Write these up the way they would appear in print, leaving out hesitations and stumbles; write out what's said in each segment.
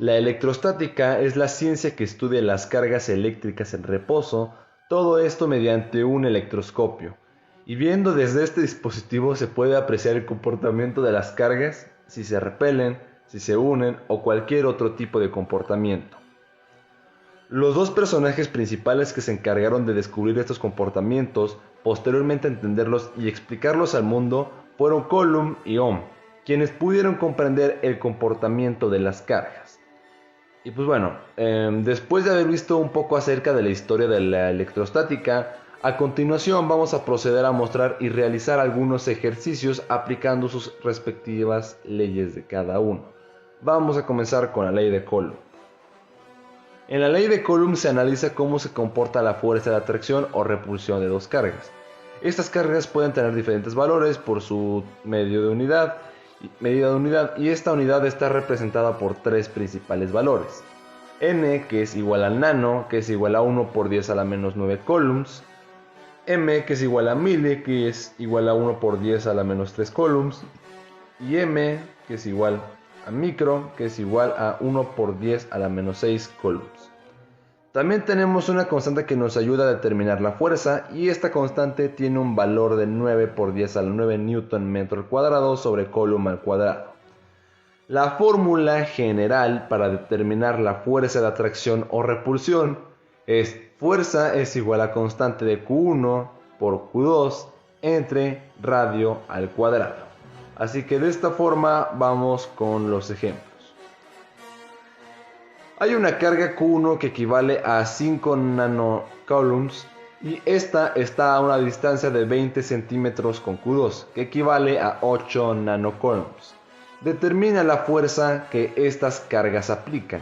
La electrostática es la ciencia que estudia las cargas eléctricas en reposo, todo esto mediante un electroscopio. Y viendo desde este dispositivo se puede apreciar el comportamiento de las cargas, si se repelen, si se unen o cualquier otro tipo de comportamiento. Los dos personajes principales que se encargaron de descubrir estos comportamientos, posteriormente entenderlos y explicarlos al mundo, fueron Coulomb y Ohm, quienes pudieron comprender el comportamiento de las cargas. Y pues bueno, después de haber visto un poco acerca de la historia de la electrostática, a continuación vamos a proceder a mostrar y realizar algunos ejercicios aplicando sus respectivas leyes de cada uno. Vamos a comenzar con la ley de Coulomb. En la ley de Coulomb se analiza cómo se comporta la fuerza de atracción o repulsión de dos cargas. Estas cargas pueden tener diferentes valores por su medida de unidad, y esta unidad está representada por tres principales valores. N, que es igual al nano, que es igual a 1 por 10 a la menos 9 coulombs. M, que es igual a mili, que es igual a 1 por 10 a la menos 3 coulombs. Y M, que es igual a micro, que es igual a 1 por 10 a la menos 6 coulombs. También tenemos una constante que nos ayuda a determinar la fuerza, y esta constante tiene un valor de 9 por 10 a la 9 newton metro al cuadrado sobre coulomb al cuadrado. La fórmula general para determinar la fuerza de atracción o repulsión es fuerza es igual a constante de Q1 por Q2 entre radio al cuadrado. Así que de esta forma vamos con los ejemplos. Hay una carga Q1 que equivale a 5 nanocoulombs y esta está a una distancia de 20 centímetros con Q2, que equivale a 8 nanocoulombs. Determina la fuerza que estas cargas aplican.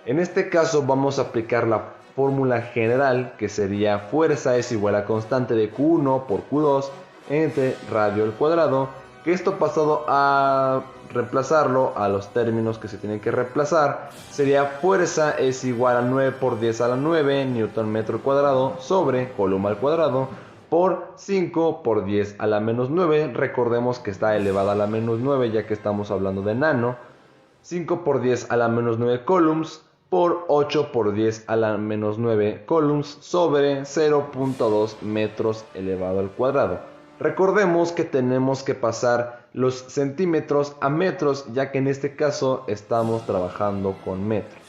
En este caso vamos a aplicar la fórmula general, que sería fuerza es igual a constante de Q1 por Q2 entre radio al cuadrado, que esto pasado a reemplazarlo a los términos que se tienen que reemplazar, sería fuerza es igual a 9 por 10 a la 9 newton metro al cuadrado sobre coulomb al cuadrado por 5 por 10 a la menos 9, recordemos que está elevada a la menos 9 ya que estamos hablando de nano, 5 por 10 a la menos 9 coulombs por 8 por 10 a la menos 9 coulombs sobre 0.2 metros elevado al cuadrado. Recordemos que tenemos que pasar los centímetros a metros, ya que en este caso estamos trabajando con metros.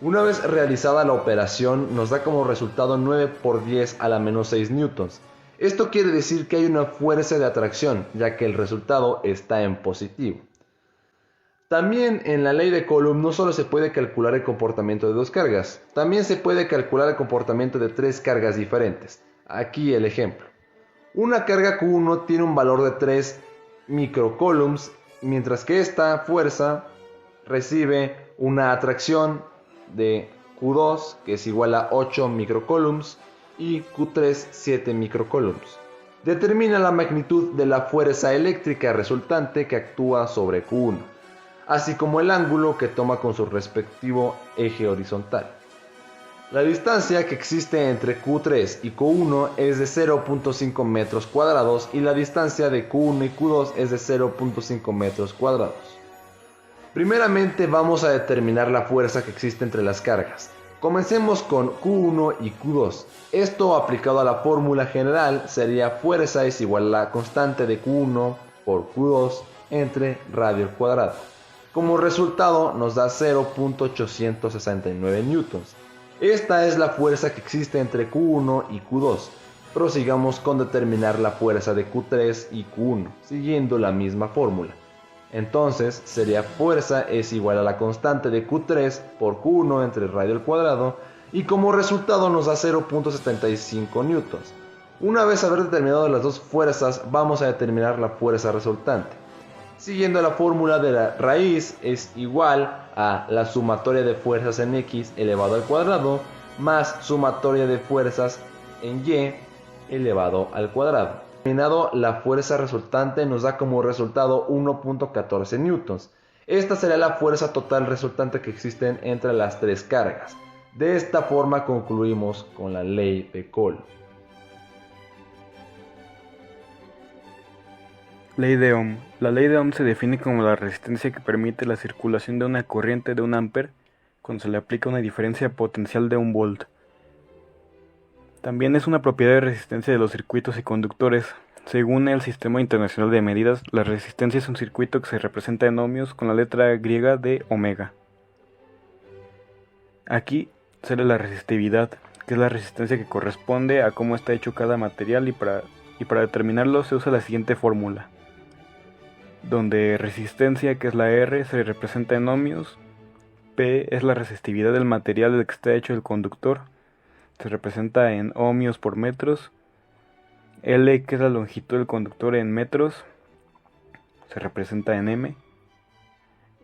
Una vez realizada la operación, nos da como resultado 9 por 10 a la menos 6 newtons. Esto quiere decir que hay una fuerza de atracción, ya que el resultado está en positivo. También en la ley de Coulomb no solo se puede calcular el comportamiento de dos cargas, también se puede calcular el comportamiento de tres cargas diferentes. Aquí el ejemplo. Una carga Q1 tiene un valor de 3 microcoulombs, mientras que esta fuerza recibe una atracción de Q2, que es igual a 8 microcoulombs, y Q3 7 microcoulombs. Determina la magnitud de la fuerza eléctrica resultante que actúa sobre Q1, así como el ángulo que toma con su respectivo eje horizontal. La distancia que existe entre Q3 y Q1 es de 0.5 metros cuadrados y la distancia de Q1 y Q2 es de 0.5 metros cuadrados. Primeramente vamos a determinar la fuerza que existe entre las cargas. Comencemos con Q1 y Q2. Esto aplicado a la fórmula general sería fuerza es igual a la constante de Q1 por Q2 entre radio al cuadrado. Como resultado nos da 0.869 newtons. Esta es la fuerza que existe entre Q1 y Q2. Prosigamos con determinar la fuerza de Q3 y Q1, siguiendo la misma fórmula. Entonces sería fuerza es igual a la constante de Q3 por Q1 entre radio al cuadrado, y como resultado nos da 0.75 newtons. Una vez haber determinado las dos fuerzas, vamos a determinar la fuerza resultante. Siguiendo la fórmula de la raíz es igual a la sumatoria de fuerzas en X elevado al cuadrado más sumatoria de fuerzas en Y elevado al cuadrado. Determinado la fuerza resultante nos da como resultado 1.14 newtons. Esta será la fuerza total resultante que existen entre las tres cargas. De esta forma concluimos con la ley de Coulomb. Ley de Ohm. La ley de Ohm se define como la resistencia que permite la circulación de una corriente de 1 ampere cuando se le aplica una diferencia potencial de 1 volt. También es una propiedad de resistencia de los circuitos y conductores. Según el Sistema Internacional de Medidas, la resistencia es un circuito que se representa en ohmios con la letra griega de omega. Aquí sale la resistividad, que es la resistencia que corresponde a cómo está hecho cada material, y para determinarlo se usa la siguiente fórmula, donde resistencia, que es la R, se representa en ohmios, P es la resistividad del material del que está hecho el conductor, se representa en ohmios por metros, L, que es la longitud del conductor en metros, se representa en M,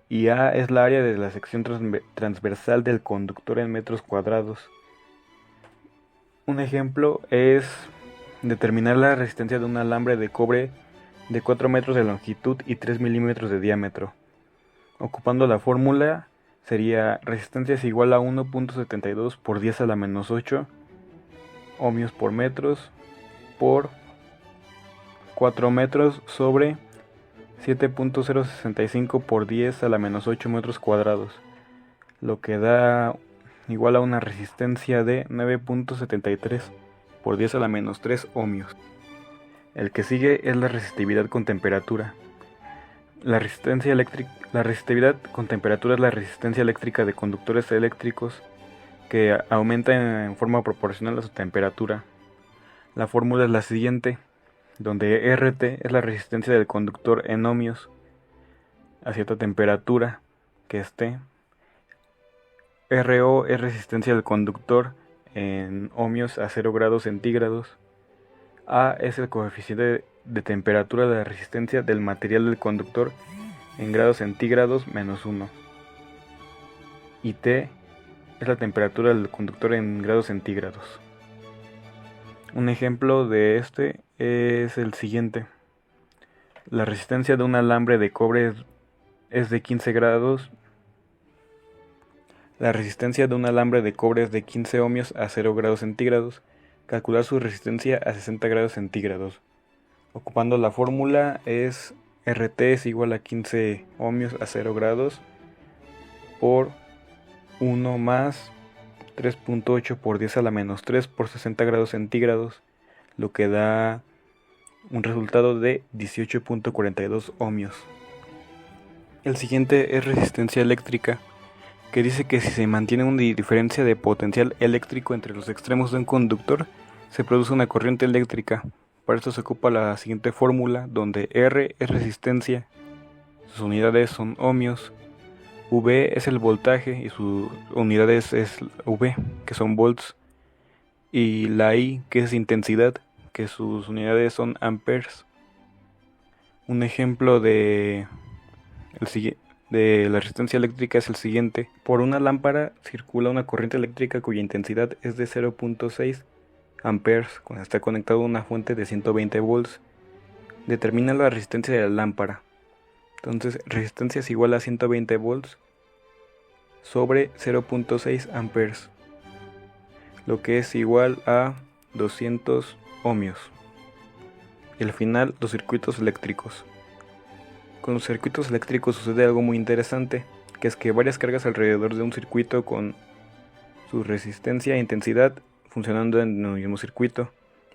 y A es la área de la sección transversal del conductor en metros cuadrados. Un ejemplo es determinar la resistencia de un alambre de cobre de 4 metros de longitud y 3 milímetros de diámetro. Ocupando la fórmula, sería resistencia es igual a 1.72 por 10 a la menos 8 ohmios por metros por 4 metros sobre 7.065 por 10 a la menos 8 metros cuadrados, lo que da igual a una resistencia de 9.73 por 10 a la menos 3 ohmios. El que sigue es la resistividad con temperatura. La resistividad con temperatura es la resistencia eléctrica de conductores eléctricos que aumenta en forma proporcional a su temperatura. La fórmula es la siguiente, donde RT es la resistencia del conductor en ohmios a cierta temperatura que esté. RO es resistencia del conductor en ohmios a 0 grados centígrados. A es el coeficiente de temperatura de la resistencia del material del conductor en grados centígrados menos 1. Y T es la temperatura del conductor en grados centígrados. Un ejemplo de este es el siguiente. La resistencia de un alambre de cobre es de 15 grados. La resistencia de un alambre de cobre es de 15 ohmios a 0 grados centígrados. Calcular su resistencia a 60 grados centígrados. Ocupando la fórmula es RT es igual a 15 ohmios a 0 grados por 1 más 3.8 por 10 a la menos 3 por 60 grados centígrados, lo que da un resultado de 18.42 ohmios. El siguiente es resistencia eléctrica, que dice que si se mantiene una diferencia de potencial eléctrico entre los extremos de un conductor, se produce una corriente eléctrica. Para esto se ocupa la siguiente fórmula, donde R es resistencia, sus unidades son ohmios, V es el voltaje y sus unidades es V, que son volts, y la I, que es intensidad, que sus unidades son amperes. Un ejemplo de la resistencia eléctrica es el siguiente. Por una lámpara circula una corriente eléctrica cuya intensidad es de 0.6 amperes cuando está conectado a una fuente de 120 volts. Determina la resistencia de la lámpara. Entonces, resistencia es igual a 120 volts sobre 0.6 amperes, lo que es igual a 200 ohmios. Y al final, los circuitos eléctricos. Con los circuitos eléctricos sucede algo muy interesante, que es que varias cargas alrededor de un circuito con su resistencia e intensidad funcionando en el mismo circuito.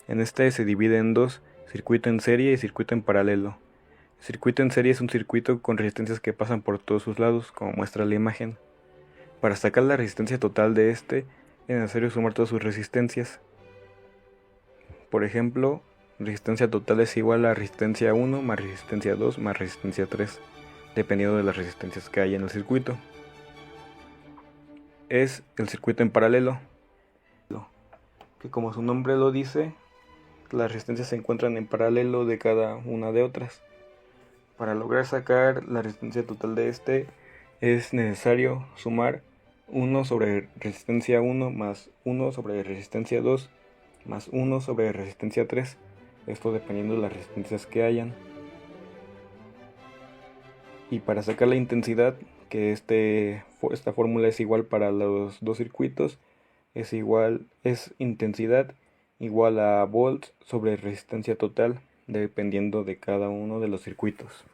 En este se divide en dos, circuito en serie y circuito en paralelo. El circuito en serie es un circuito con resistencias que pasan por todos sus lados, como muestra la imagen. Para sacar la resistencia total de este, es necesario sumar todas sus resistencias. Por ejemplo, resistencia total es igual a resistencia 1 más resistencia 2 más resistencia 3, dependiendo de las resistencias que hay en el circuito. Es el circuito en paralelo, que como su nombre lo dice, las resistencias se encuentran en paralelo de cada una de otras. Para lograr sacar la resistencia total de este, es necesario sumar 1 sobre resistencia 1 más 1 sobre resistencia 2 más 1 sobre resistencia 3, esto dependiendo de las resistencias que hayan. Y para sacar la intensidad, que esta fórmula es igual para los dos circuitos, es intensidad igual a volts sobre resistencia total dependiendo de cada uno de los circuitos.